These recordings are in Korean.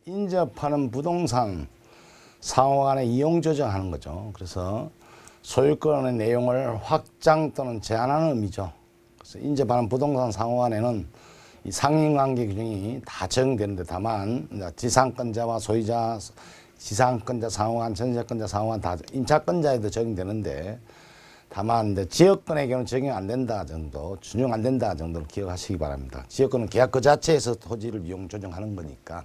인접하는 부동산 상호간의 이용 조정하는 거죠. 그래서 소유권의 내용을 확장 또는 제한하는 의미죠. 그래서 인접하는 부동산 상호간에는 이 상인관계 규정이 다 적용되는데, 다만 지상권자와 소유자, 지상권자 상호간, 전세권자 상호간 다 임차권자에도 적용되는데, 다만 이제 지역권의 경우는 적용 안 된다 정도, 준용 안 된다 정도를 기억하시기 바랍니다. 지역권은 계약 그 자체에서 토지를 이용 조정하는 거니까.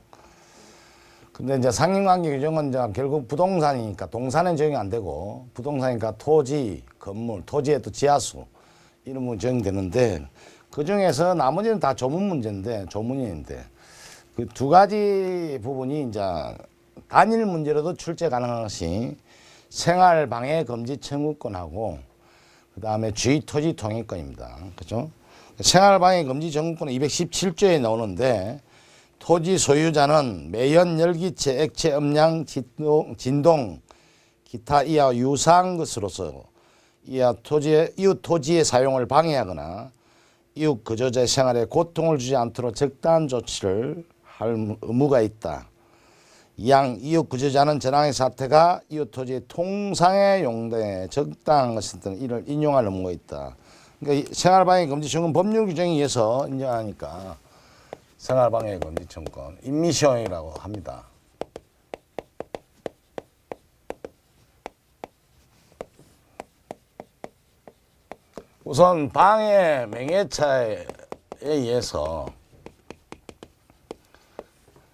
근데 이제 상인관계 규정은 이제 결국 부동산이니까 동산은 적용이 안 되고, 부동산이니까 토지, 건물, 토지에 또 지하수 이런 거 적용되는데, 그 중에서 나머지는 다 조문 문제인데, 조문인데, 그 두 가지 부분이 이제 단일 문제로도 출제 가능한 것이 생활 방해 금지 청구권하고 그 다음에 주의 토지 통행권입니다. 그죠? 생활 방해 금지 청구권은 217조에 나오는데, 토지 소유자는 매연, 열기체, 액체, 음량, 진동, 기타 이하 유사한 것으로서 이하 이웃 토지의 사용을 방해하거나 이웃 거주자의 생활에 고통을 주지 않도록 적당한 조치를 할 의무가 있다. 이양 이웃 거주자는 전항의 사태가 이웃 토지의 통상의 용도에 적당한 것이든 이를 인용할 의무가 있다. 그러니까 생활방해 금지 청구는 법률 규정에 의해서 인정하니까 생활방해 금지 청구권 임미시효이라고 합니다. 우선 방해 명예차에 의해서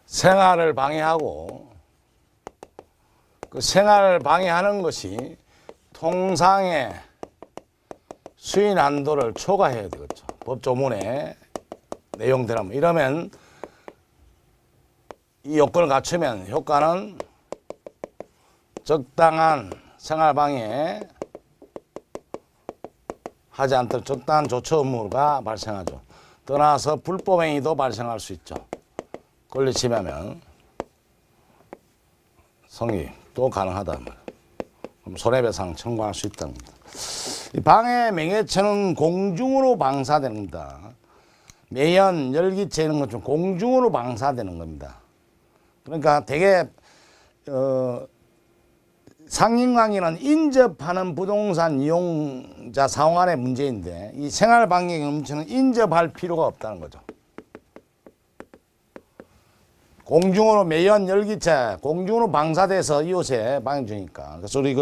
생활을 방해하고, 그 생활을 방해하는 것이 통상의 수인 한도를 초과해야 되겠죠. 법조문에 내용대로. 이러면 이 요건을 갖추면 효과는 적당한 생활 방해 하지 않도록 적당한 조처 의무가 발생하죠. 떠나서 불법 행위도 발생할 수 있죠. 권리 침해하면 성립도 가능하다. 그럼 손해배상 청구할 수 있다는 겁니다. 이 방해 명예체는 공중으로 방사됩니다. 매연, 열기체 이런 것 좀 공중으로 방사되는 겁니다. 그러니까 되게 상인관계는 인접하는 부동산 이용자 상호간의 문제인데, 이 생활방해 금지는 인접할 필요가 없다는 거죠. 공중으로 매연, 열기체, 공중으로 방사돼서 이웃에 방해 주니까. 그래서 우리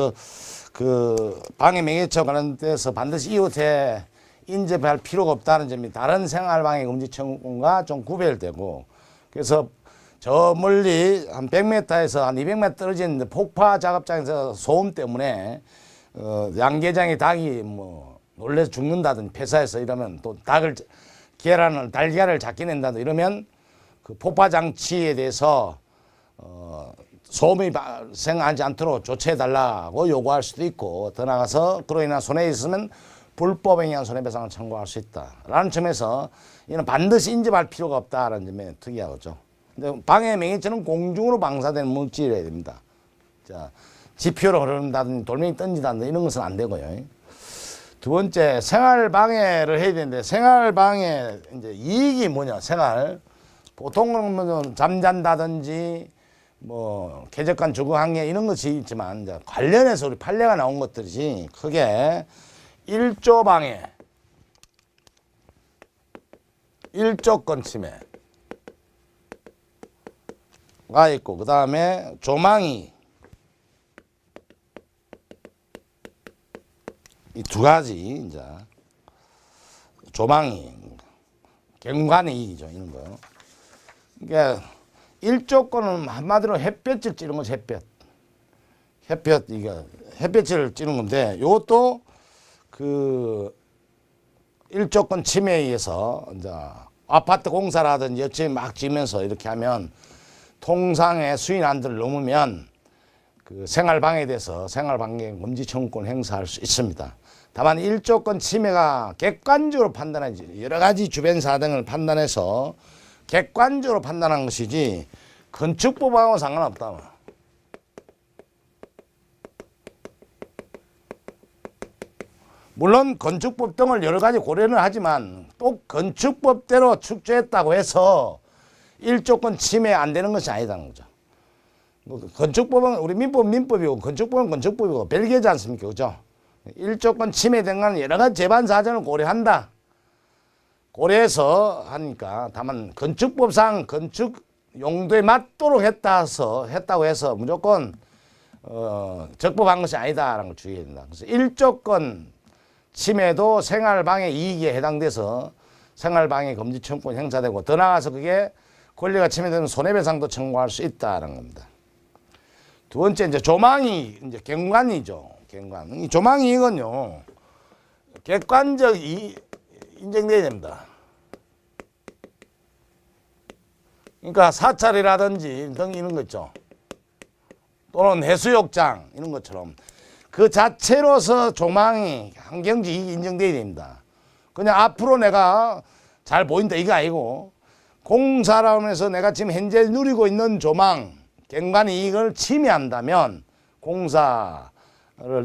그 방해 명예체 관련돼서 반드시 이웃에 인접할 필요가 없다는 점이 다른 생활방해 금지 청구권과 좀 구별되고, 그래서 저 멀리 한 100m에서 한 200m 떨어진 폭파 작업장에서 소음 때문에 양계장의 닭이 뭐 놀래서 죽는다든지 폐사해서 이러면 또 달걀을 잡게 낸다든지 이러면 그 폭파 장치에 대해서 소음이 발생하지 않도록 조치해 달라고 요구할 수도 있고, 더 나아가서 그로 인한 손해가 있으면 불법에 의한 손해배상을 청구할 수 있다라는 점에서 이는 반드시 인접할 필요가 없다라는 점에 특이하죠. 근데 방해 명예체는 공중으로 방사되는 물질이어야 됩니다. 자, 지표로 흐른다든지 돌멩이 던지다든지 이런 것은 안 되고요. 두 번째, 생활 방해를 해야 되는데, 생활 방해 이제 이익이 뭐냐? 보통은 잠잔다든지 뭐 쾌적한 주거 환경 이런 것이 있지만, 이제 관련해서 우리 판례가 나온 것들이 크게 일조 방해, 일조권 침해 가 있고, 그 다음에 조망이, 이 두 가지 이제 조망이 경관의 이익이죠. 이런 거. 그러니까 일조권은 한마디로 햇볕을 찌는 거죠. 햇볕을 찌는 건데, 이것도 그 일조권 침해에 의해서 이제 아파트 공사라든지 여치 막 지면서 이렇게 하면 통상의 수인 한도를 넘으면 그 생활방해에 대해서 생활방해 금지 청구권 행사할 수 있습니다. 다만 일조권 침해가 객관적으로 판단하지, 여러 가지 주변 사정을 판단해서 객관적으로 판단한 것이지 건축법하고 상관없다. 물론 건축법 등을 여러 가지 고려는 하지만 또 건축법대로 축조했다고 해서 일조권 침해 안 되는 것이 아니다는 거죠. 건축법은 우리 민법이고 건축법은 건축법이고 별개지 않습니까? 그죠? 일조권 침해된 건 여러 가지 재반 사정을 고려한다. 고려해서 하니까 다만 건축법상 건축 용도에 맞도록 했다고 해서 무조건 적법한 것이 아니다라는 걸 주의해야 된다. 그래서 일조권 침해도 생활방해 이익에 해당돼서 생활방해 금지 청구권이 행사되고 더 나아가서 그게 권리가 침해되는 손해배상도 청구할 수 있다는 겁니다. 두 번째 이제 조망이 이제 경관이죠. 경관. 이 조망이 이건요 객관적 인정돼야 됩니다. 그러니까 사찰이라든지 등 이런 거 있죠. 또는 해수욕장 이런 것처럼 그 자체로서 조망이 환경적 이익이 인정돼야 됩니다. 그냥 앞으로 내가 잘 보인다 이거 아니고 공사라고 해서 내가 지금 현재 누리고 있는 조망, 경관 이익을 침해한다면 공사를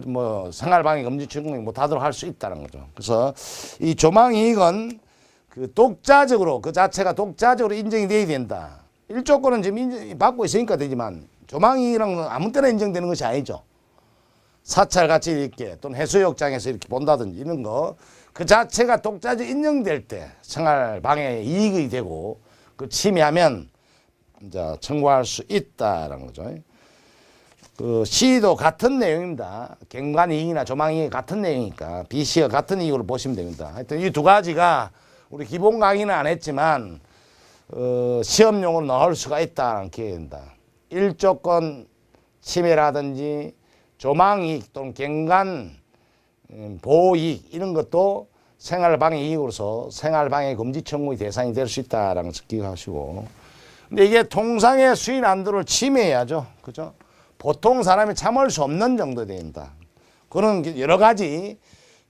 뭐 생활방해 금지 청구 못하도록 할 수 있다는 거죠. 그래서 이 조망 이익은 그 독자적으로 그 자체가 독자적으로 인정이 돼야 된다. 일조권은 지금 받고 있으니까 되지만 조망 이익이라는 건 아무 때나 인정되는 것이 아니죠. 사찰 같이 이렇게 또는 해수욕장에서 이렇게 본다든지 이런 거 그 자체가 독자적 인정될 때 생활 방해 이익이 되고 그 침해하면 이제 청구할 수 있다라는 거죠. 그 시도 같은 내용입니다. 경관 이익이나 조망 이익 같은 내용이니까 BC가 같은 이익으로 보시면 됩니다. 하여튼 이 두 가지가 우리 기본 강의는 안 했지만 시험용으로 넣을 수가 있다는 기회입니다. 일조권 침해라든지 조망이익 또는 경관 보호이익 이런 것도 생활방해 이익으로서 생활방해 금지 청구의 대상이 될 수 있다라는 것을 기억하시고 근데 이게 통상의 수인 안도를 침해해야죠. 그죠? 보통 사람이 참을 수 없는 정도 됩니다. 그런 여러 가지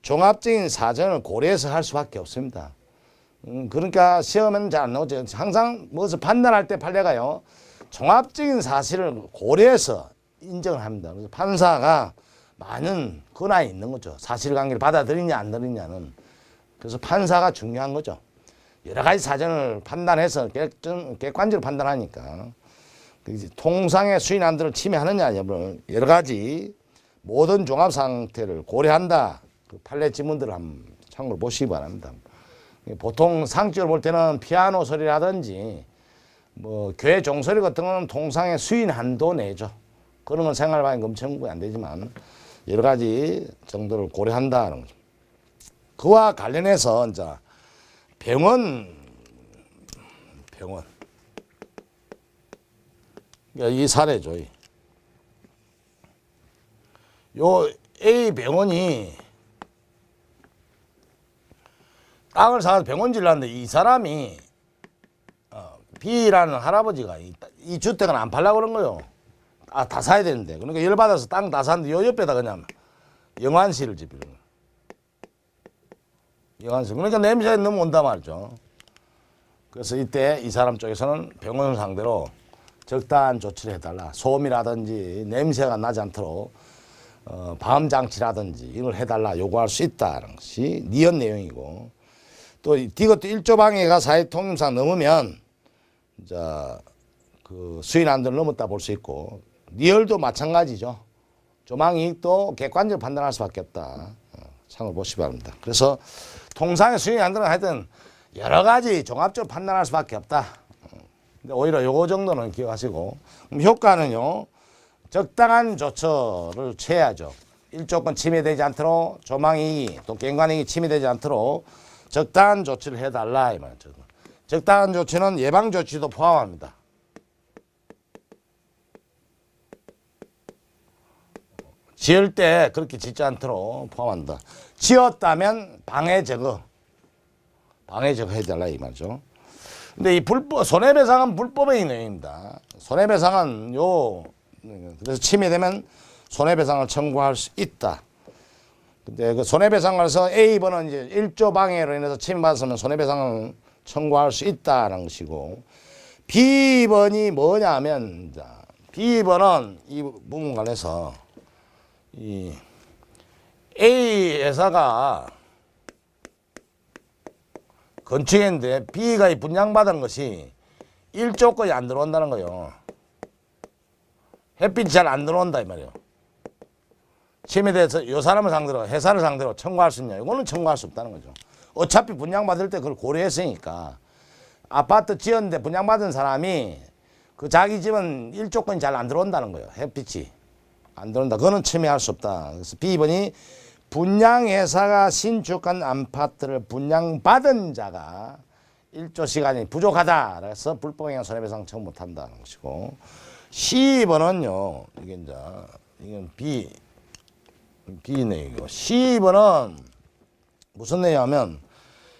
종합적인 사정을 고려해서 할 수밖에 없습니다. 그러니까 시험에는 잘 안 나오죠. 항상 무엇을 판단할 때 판례가요. 종합적인 사실을 고려해서 인정을 합니다. 그래서 판사가 많은 권한이 있는 거죠. 사실관계를 받아들이냐 안 들이냐는. 그래서 판사가 중요한 거죠. 여러 가지 사정을 판단해서 객관적으로 판단하니까 통상의 수인안들을 침해하느냐 여부를 여러 가지 모든 종합 상태를 고려한다. 그 판례 지문들을 한번 참고로 보시기 바랍니다. 보통 상식적으로 볼 때는 피아노 소리라든지 뭐 교회 종소리 같은 거는 통상의 수인 한도 내죠. 그런 건 생활방해 금지 청구가 안 되지만 여러 가지 정도를 고려한다는 거죠. 그와 관련해서 이제 병원 이 사례죠. 요 A 병원이 땅을 사서 병원 지려는데 이 사람이 B라는 할아버지가 이 주택은 안 팔려고 그런 거요. 다 사야 되는데. 그러니까 열받아서 땅 다 샀는데 요 옆에다 그냥 영안실을 집히는 거예요. 영안실. 그러니까 냄새가 너무 온다 말이죠. 그래서 이때 이 사람 쪽에서는 병원을 상대로 적당한 조치를 해달라. 소음이라든지 냄새가 나지 않도록 방음장치라든지 이걸 해달라 요구할 수 있다는 것이 니은 내용이고 또 이것도 일조방해가 사회통념상 넘으면 이제 그 수인안도를 넘었다 볼 수 있고 니얼도 마찬가지죠. 조망이익도 객관적으로 판단할 수밖에 없다. 참고를 보시기 바랍니다. 그래서 통상의 수인안도는 하여튼 여러 가지 종합적으로 판단할 수밖에 없다. 근데 오히려 요거 정도는 기억하시고 그럼 효과는요. 적당한 조처를 취해야죠. 일조권 침해되지 않도록 조망이익이 또 경관이익이 침해되지 않도록 적당한 조치를 해달라 이 말이죠. 적당한 조치는 예방 조치도 포함합니다. 지을 때 그렇게 짓지 않도록 포함한다. 지었다면 방해 제거 해달라 이 말이죠. 근데 이 손해배상은 불법의 내용입니다. 손해배상은 그래서 침해되면 손해배상을 청구할 수 있다. 근데 그 손해배상을 해서 A번은 이제 일조 방해로 인해서 침해받았으면 손해배상을 청구할 수 있다는 것이고 B번이 뭐냐면 B번은 이 부분 관련해서 이 A 회사가 건축했는데 B가 분양받은 것이 일조건이 안 들어온다는 거예요. 햇빛이 잘 안 들어온다 이 말이에요. 침해돼서 요 사람을 상대로 회사를 상대로 청구할 수 있냐? 이거는 청구할 수 없다는 거죠. 어차피 분양받을 때 그걸 고려했으니까. 아파트 지었는데 분양받은 사람이 그 자기 집은 일조건이 잘 안 들어온다는 거예요. 햇빛이 안 들어온다. 그거는 침해할 수 없다. 그래서 B번이 분양회사가 신축한 아파트를 분양받은 자가 일조 시간이 부족하다. 그래서 불법행위 손해배상 청구 못한다는 것이고, C번은요, 이게 이제 이건 B 내용이고, C번은 무슨 내용이냐면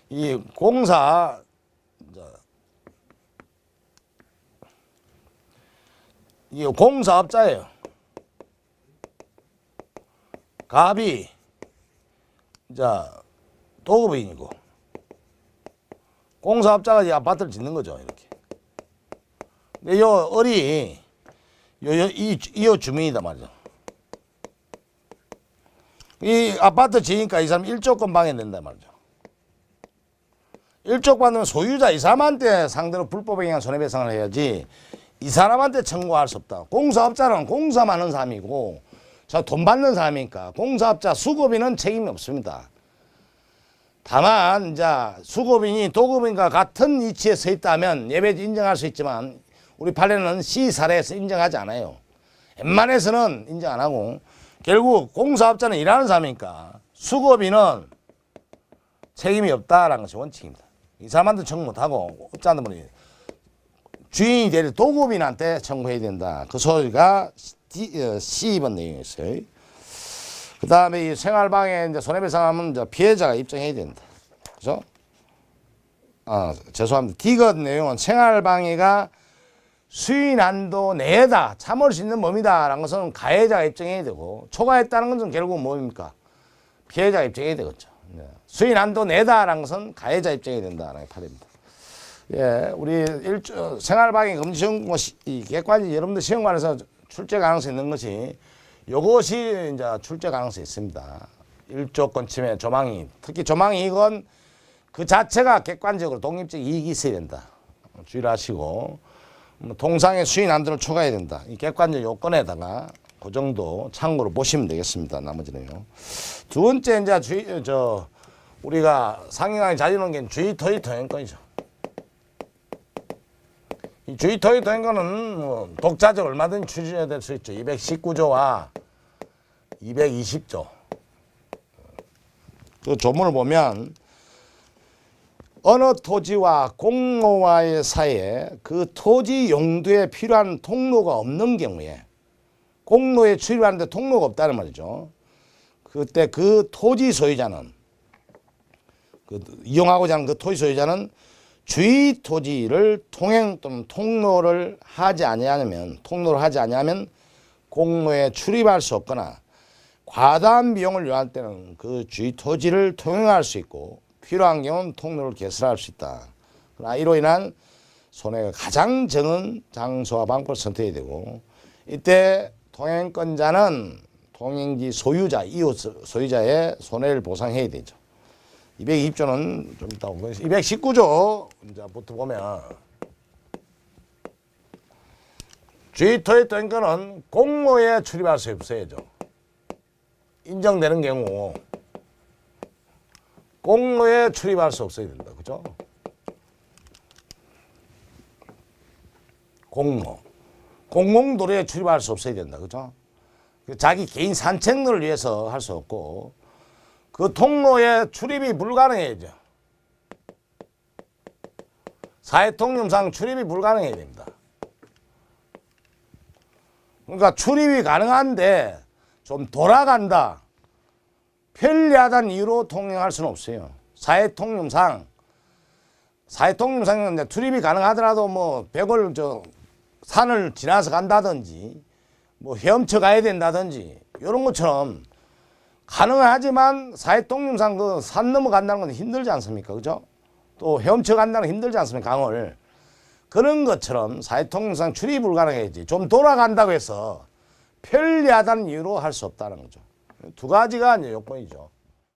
이 공사 이 공사업자예요. 갑이 도급인이고 공사업자가 이 아파트를 짓는 거죠. 이렇게. 근데 요 을이 이 주민이다 말이죠. 이 아파트 지니까 이 사람 일조권 방해된다 말이죠. 일조권 받으면 소유자 이 사람한테 상대로 불법행위한 손해배상을 해야지 이 사람한테 청구할 수 없다. 공사업자는 공사만 하는 사람이고 돈 받는 사람이니까 공사업자 수급인은 책임이 없습니다. 다만 이제 수급인이 도급인과 같은 위치에 서 있다면 예배지 인정할 수 있지만 우리 판례는 C 사례에서 인정하지 않아요. 웬만해서는 인정 안 하고 결국 공사업자는 일하는 사람이니까 수급인은 책임이 없다라는 것이 원칙입니다. 이 사람한테 청구 못하고 업자한테 뭐 주인이 될 도급인한테 청구해야 된다. 그 소리가 C번 내용이었어요. 그 다음에 이 생활방해 이제 손해배상하면 이제 피해자가 입증해야 된다. 그죠? 죄송합니다. D건 내용은 생활방해가 수인 한도 내다 참을 수 있는 범위다 라는 것은 가해자가 입증해야 되고 초과했다는 것은 결국 뭡니까? 피해자가 입증해야 되겠죠. 수인 한도 내다 라는 것은 가해자 입증해야 된다라는 판례입니다. 예, 우리 생활방해 금지 시험 이 객관이 여러분들 시험관에서 출제 가능성이 있는 것이 요것이 이제 출제 가능성이 있습니다. 일조권 침해 조망이 특히 조망이 이건 그 자체가 객관적으로 독립적 이익이 있어야 된다. 주의를 하시고 통상의 수인 한도를 초과해야 된다. 이 객관적 요건에다가 그 정도 참고로 보시면 되겠습니다. 나머지는요. 두 번째 이제 우리가 상행하게 자주 놓은 게 주의 토의 통행권이죠. 이 주의 토의 통행권은 뭐 독자적 얼마든지 추진될 수 있죠. 219조와 220조. 그 조문을 보면 어느 토지와 공로와의 사이에 그 토지 용도에 필요한 통로가 없는 경우에 공로에 출입하는데 통로가 없다는 말이죠. 그때 그 토지 소유자는 이용하고자 하는 그 토지 소유자는 주의 토지를 통행 또는 통로를 하지 아니하면 공로에 출입할 수 없거나 과다한 비용을 요할 때는 그 주의 토지를 통행할 수 있고 필요한 경우는 통로를 개설할 수 있다. 그러나 이로 인한 손해가 가장 적은 장소와 방법을 선택해야 되고 이때 통행권자는 통행지 소유자, 이웃 소유자의 손해를 보상해야 되죠. 220조는 좀 이따 보고 219조 이제부터 보면 주의토의 통행권은 공로에 출입할 수 없어야죠. 인정되는 경우 공로에 출입할 수 없어야 된다. 그죠? 공공도로에 출입할 수 없어야 된다. 그죠? 자기 개인 산책로를 위해서 할 수 없고 그 통로에 출입이 불가능해야죠. 사회통념상 출입이 불가능해야 됩니다. 그러니까 출입이 가능한데 좀 돌아간다. 편리하다는 이유로 통행할 수는 없어요. 사회통념상 이제 출입이 가능하더라도 뭐 벽을 산을 지나서 간다든지 뭐 헤엄쳐 가야 된다든지 이런 것처럼 가능하지만 사회통념상 그 산 넘어간다는 건 힘들지 않습니까? 그죠? 또 헤엄쳐 간다는 건 힘들지 않습니까? 강을. 그런 것처럼 사회통념상 출입이 불가능해야지. 좀 돌아간다고 해서 편리하다는 이유로 할 수 없다는 거죠. 두 가지가 이제 요건이죠.